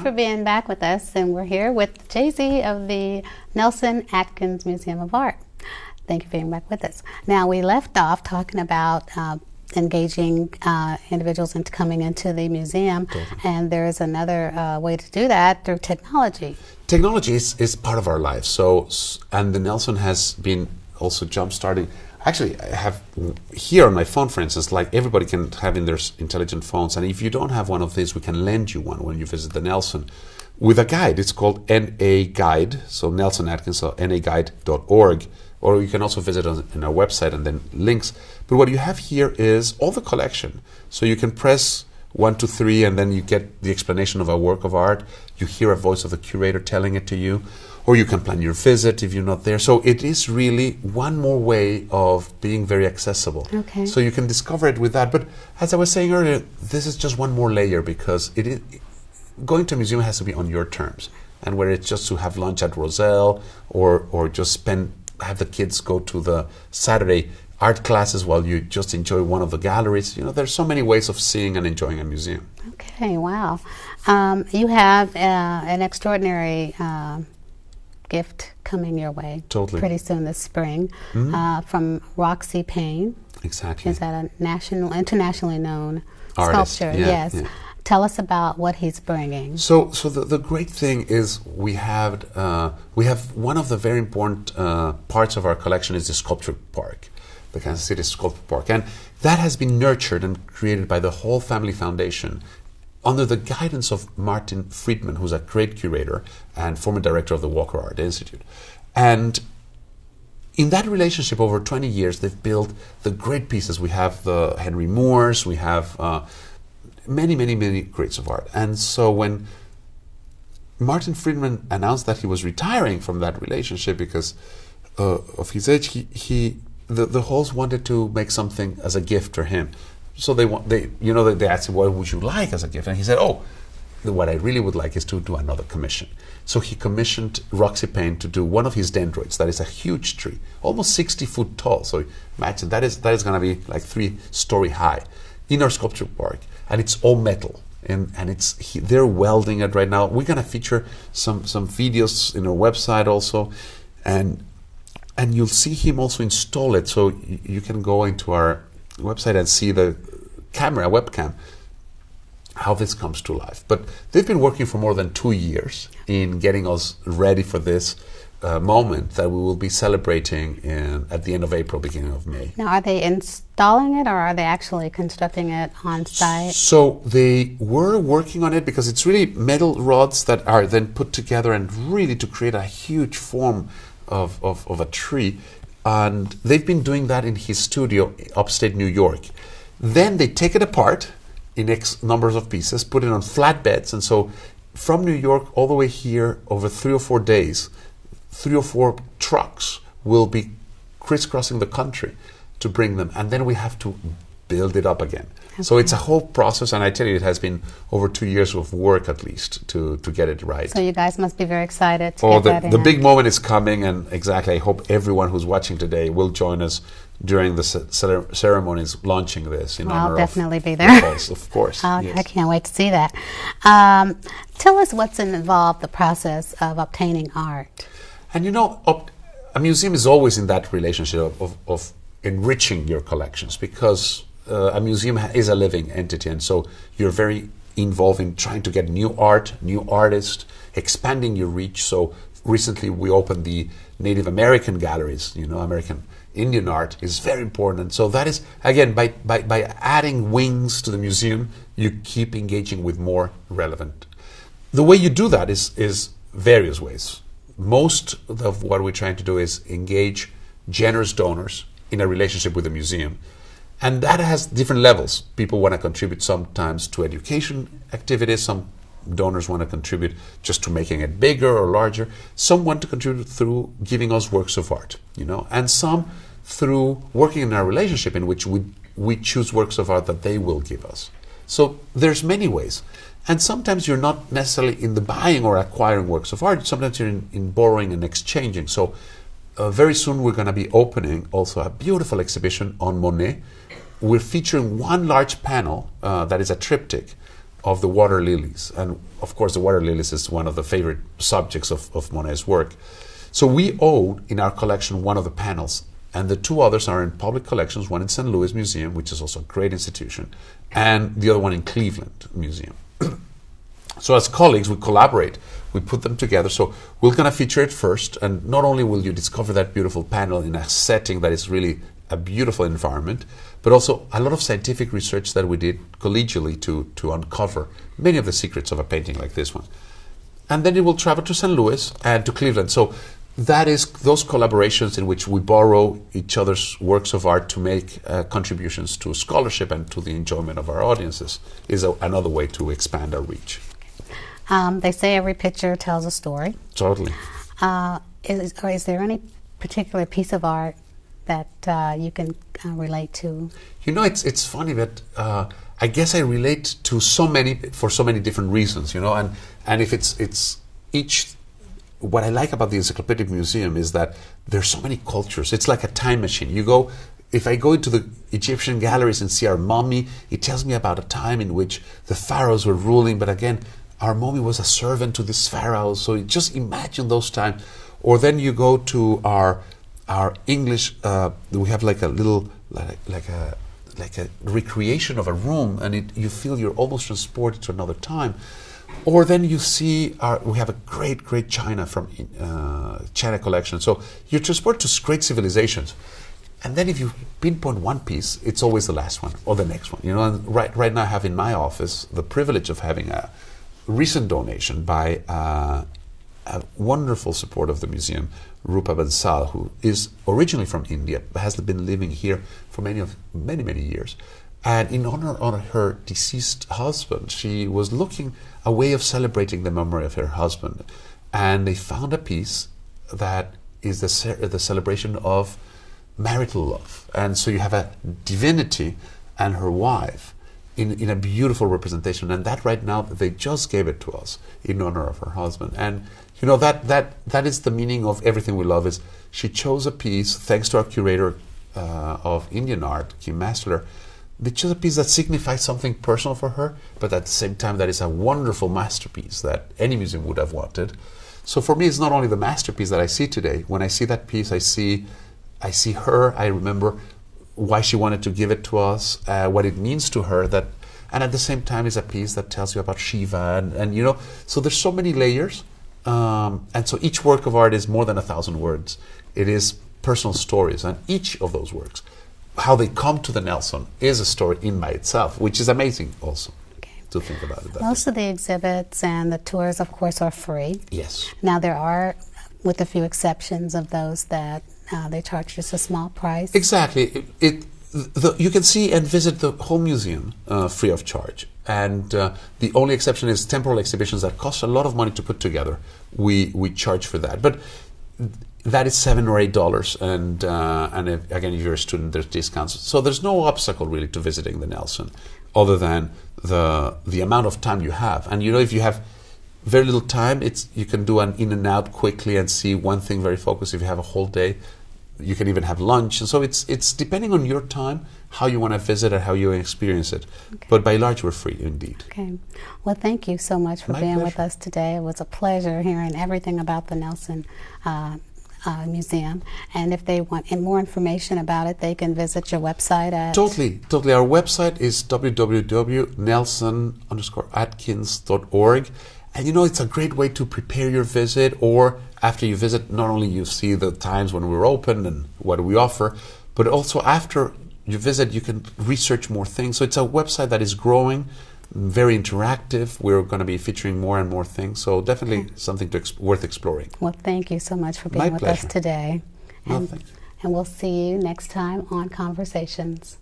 for being back with us. And we're here with Jay-Z of the Nelson Atkins Museum of Art. Thank you for being back with us. Now, we left off talking about engaging individuals into coming into the museum, and there is another way to do that through technology. Technology is part of our lives. So, and the Nelson has been also jump-starting. Actually, I have here on my phone, for instance, like everybody can have in their intelligent phones, and if you don't have one of these, we can lend you one when you visit the Nelson with a guide. It's called NA Guide, so Nelson Atkins, so naguide.org, or you can also visit on our website and then links. But what you have here is all the collection. So you can press 1, 2, 3, and then you get the explanation of a work of art. You hear a voice of the curator telling it to you. Or you can plan your visit if you're not there. So it is really one more way of being very accessible. Okay. So you can discover it with that. But as I was saying earlier, this is just one more layer, because going to a museum has to be on your terms. And whether it's just to have lunch at Roselle or just have the kids go to the Saturday art classes while you just enjoy one of the galleries. You know, there's so many ways of seeing and enjoying a museum. Okay, wow. You have an extraordinary gift coming your way pretty soon this spring from Roxy Paine. Exactly. Is that a internationally known artist, sculptor? Yes. Yeah. Tell us about what he's bringing. So the great thing is we have one of the very important parts of our collection is the sculpture park, the Kansas City Sculpture Park, and that has been nurtured and created by the whole Family Foundation under the guidance of Martin Friedman, who's a great curator and former director of the Walker Art Institute. And in that relationship, over 20 years, they've built the great pieces. We have the Henry Moores, we have many, many, many greats of art. And so when Martin Friedman announced that he was retiring from that relationship because of his age, the Halls wanted to make something as a gift for him. So they asked him, what would you like as a gift? And he said, what I really would like is to do another commission. So he commissioned Roxy Paine to do one of his dendroids. That is a huge tree, almost 60 foot tall. So imagine that is going to be like 3-story high in our sculpture park, and it's all metal. And they're welding it right now. We're going to feature some videos in our website also, and you'll see him also install it. So you can go into our website and see the webcam, how this comes to life. But they've been working for more than 2 years in getting us ready for this moment that we will be celebrating at the end of April, beginning of May. Now, are they installing it, or are they actually constructing it on site? So they were working on it, because it's really metal rods that are then put together and really to create a huge form of a tree. And they've been doing that in his studio upstate New York. Then they take it apart in X numbers of pieces, put it on flatbeds, and so from New York all the way here over 3 or 4 days, 3 or 4 trucks will be crisscrossing the country to bring them, and then we have to build it up again. Okay. So it's a whole process, and I tell you, it has been over 2 years of work at least to get it right. So you guys must be very excited to get that in. The big moment is coming, and exactly, I hope everyone who's watching today will join us during the ceremonies launching this. I'll definitely be there. Of course. Yes. I can't wait to see that. Tell us what's involved, the process of obtaining art. And a museum is always in that relationship of enriching your collections, because a museum is a living entity, and so you're very involved in trying to get new art, new artists, expanding your reach. So recently we opened the Native American galleries. American Indian art is very important. And so that is, again, by adding wings to the museum, you keep engaging with more relevant. The way you do that is various ways. Most of what we're trying to do is engage generous donors in a relationship with the museum. And that has different levels. People want to contribute sometimes to education activities. Some donors want to contribute just to making it bigger or larger. Some want to contribute through giving us works of art, and some through working in a relationship in which we choose works of art that they will give us. So there's many ways. And sometimes you're not necessarily in the buying or acquiring works of art. Sometimes you're in borrowing and exchanging. So very soon we're going to be opening also a beautiful exhibition on Monet. We're featuring one large panel that is a triptych of the water lilies. And of course, the water lilies is one of the favorite subjects of Monet's work. So we own in our collection one of the panels, and the two others are in public collections, one in St. Louis Museum, which is also a great institution, and the other one in Cleveland Museum. So as colleagues, we collaborate, we put them together. So we're going to feature it first, and not only will you discover that beautiful panel in a setting that is really a beautiful environment, but also a lot of scientific research that we did collegially to uncover many of the secrets of a painting like this one. And then it will travel to St. Louis and to Cleveland. So that is those collaborations in which we borrow each other's works of art to make contributions to scholarship and to the enjoyment of our audiences is another way to expand our reach. They say every picture tells a story. Totally. Is there any particular piece of art that you can relate to? You know, it's funny that I guess I relate to so many for so many different reasons. You know, and if it's each. What I like about the Encyclopedic Museum is that there's so many cultures. It's like a time machine. If I go into the Egyptian galleries and see our mummy, it tells me about a time in which the pharaohs were ruling, but again, our mummy was a servant to this pharaoh. So just imagine those times. Or then you go to our English. We have like a little like a recreation of a room, and you feel you're almost transported to another time. Or then you see we have a great China from China collection. So you're transported to great civilizations. And then if you pinpoint one piece, it's always the last one or the next one. You know, and right now I have in my office the privilege of having a recent donation by a wonderful support of the museum, Rupa Bansal, who is originally from India, but has been living here for many years. And in honor of her deceased husband, she was looking a way of celebrating the memory of her husband. And they found a piece that is the celebration of marital love. And so you have a divinity and her wife in a beautiful representation. And that right now, they just gave it to us in honor of her husband. And you know, that is the meaning of Everything We Love. Is she chose a piece, thanks to our curator of Indian art, Kim Massler. They chose a piece that signifies something personal for her, but at the same time that is a wonderful masterpiece that any museum would have wanted. So for me, it's not only the masterpiece that I see today. When I see that piece, I see her. I remember why she wanted to give it to us, what it means to her. And at the same time, it's a piece that tells you about Shiva, and you know. So there's so many layers, and so each work of art is more than 1,000 words. It is personal stories, and each of those works, how they come to the Nelson, is a story in by itself, which is amazing also to think about it. Most of the exhibits and the tours, of course, are free. Yes. Now there are, with a few exceptions of those that they charge just a small price. Exactly. You can see and visit the whole museum free of charge. And the only exception is temporal exhibitions that cost a lot of money to put together. We charge for that. But that is $7 or $8, and again, if you're a student, there's discounts. So there's no obstacle really to visiting the Nelson, other than the amount of time you have. And you know, if you have very little time, you can do an in and out quickly and see one thing very focused. If you have a whole day, you can even have lunch. And so it's depending on your time, how you want to visit and how you experience it. Okay. But by and large, we're free indeed. Okay. Well, thank you so much for being with us today. It was a pleasure hearing everything about the Nelson Museum, and if they want more information about it, they can visit your website at... Totally. Our website is www.nelson_atkins.org, and you know, it's a great way to prepare your visit, or after you visit, not only you see the times when we're open and what we offer, but also after you visit, you can research more things. So it's a website that is growing, very interactive. We're going to be featuring more and more things, so definitely something worth exploring. Well, thank you so much for being with us today. And we'll see you next time on Conversations.